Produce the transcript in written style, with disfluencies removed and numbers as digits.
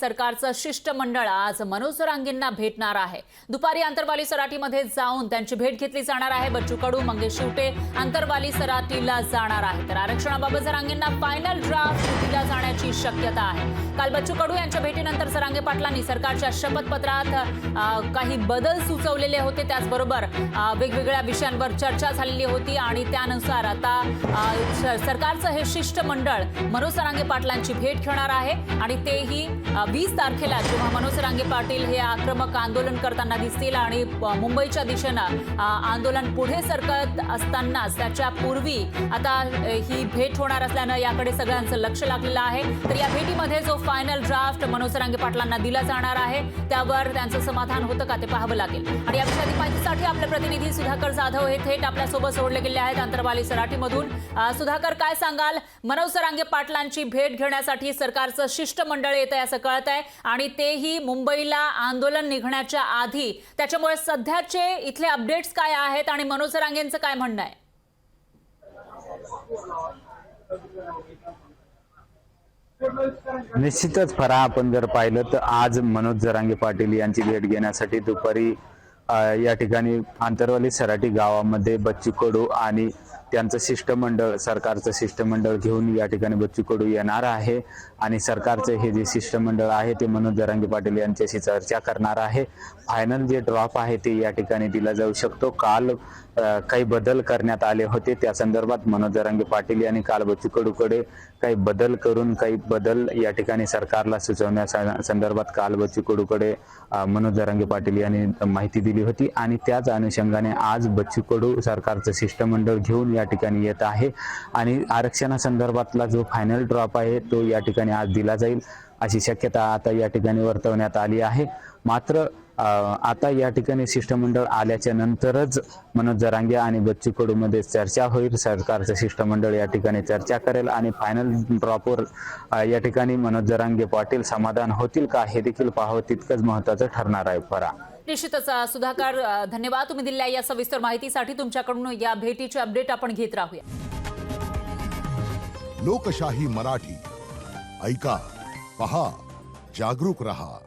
सरकारचं शिष्टमंडळ आज मनोज जरांगेंना भेटणार आहे। दुपारी अंतरवाली सराटीमध्ये जाऊन त्यांची भेट घेतली जाणार आहे। बच्चू कडू, मंगेश शिवटे अंतरवाली सराटीला जाणार आहे। तर आरक्षणाबाबत जरांगेंना फायनल ड्राफ्ट दिला जाण्याची शक्यता आहे। काल बच्चू कडू यांच्या भेटीनंतर जरांगे पाटलांनी सरकारच्या शपथपत्रात काही बदल सुचवलेले होते। त्याचबरोबर वेगवेगळ्या विषयांवर चर्चा झालेली होती आणि त्यानुसार आता सरकारचं हे शिष्टमंडळ मनोज जरांगे पाटलांची भेट घेणार आहे आणि तेही 20 तारखेला जेव्हा मनोज जरांगे पाटील हे आक्रमक आंदोलन करताना दिसतील आणि मुंबईच्या दिशेने आंदोलन पुढे सरकत असताना त्याच्या पूर्वी आता ही भेट होणार असल्याने याकडे सगळ्यांचं लक्ष लागलेलं आहे। तर या भेटीमध्ये जो फायनल ड्राफ्ट मनोज जरांगे पाटलांना दिला जाणार आहे त्यावर त्यांचं समाधान होतं का ते पाहावं लागेल। आणि या विषयाची माहितीसाठी आपले प्रतिनिधी सुधाकर जाधव हे थेट आपल्या सोबत जोडले गेले आहेत अंतरवाली सराटीमधून। सुधाकर, काय सांगाल? मनोज जरांगे पाटलांची भेट घेण्यासाठी सरकारचं शिष्टमंडळ येत आहे असं कळत आहे आणि तेही मुंबईला आंदोलन निघण्याच्या आधी। त्याच्यामुळे सध्याचे इथले अपडेट्स काय आहेत आणि मनोज जरांगेंचं काय म्हणणं आहे? निश्चितच फरा, आपण जर पाहिलं तर आज मनोज जरांगे पाटील यांची भेट घेण्यासाठी दुपारी या ठिकाणी अंतरवाली सराटी गावामध्ये बच्चू कडू आणि त्यांचं शिष्टमंडळ, सरकारचं शिष्टमंडळ घेऊन या ठिकाणी बच्चू कडू येणार आहे आणि सरकारचे हे जे शिष्टमंडळ आहे ते मनोज जरांगे पाटील यांच्याशी चर्चा करणार आहे। फायनल जे ड्रॉप आहे ते या ठिकाणी दिला जाऊ शकतो। काल काही बदल करण्यात आले होते, त्या संदर्भात मनोज जरांगे पाटील यांनी काल बच्चू कडूकडे काही बदल करून काही बदल या ठिकाणी सरकारला सुचवण्याच्या संदर्भात काल बच्चू कडूकडे मनोज जरांगे पाटील यांनी माहिती दिली होती आणि त्याच अनुषंगाने आज बच्चू कडू सरकारचं शिष्टमंडळ घेऊन या ठिकाणी येत आहे आणि आरक्षणासंदर्भातला जो फायनल ड्रॉप आहे तो या ठिकाणी आज दिला जाईल अशी शक्यता आता या ठिकाणी वर्तवण्यात आली आहे। मात्र आता या ठिकाणी शिष्टमंडळ आल्याच्या नंतरच मनोज जरांगे आणि बच्चू कडू मध्ये चर्चा होईल। सरकारचं शिष्टमंडळ या ठिकाणी चर्चा करेल आणि फायनल ड्रॉपवर या ठिकाणी मनोज जरांगे पाटील समाधान होतील का हे देखील पाहावं तितकंच महत्त्वाचं ठरणार आहे। फरा, निश्चितच सुधाकर, धन्यवाद तुम्ही दिलेल्या या सविस्तर माहितीसाठी। तुमच्याकडून या भेटीचे अपडेट आपण घेत राहूया। लोकशाही मराठी ऐका, पहा, जागरूक रहा।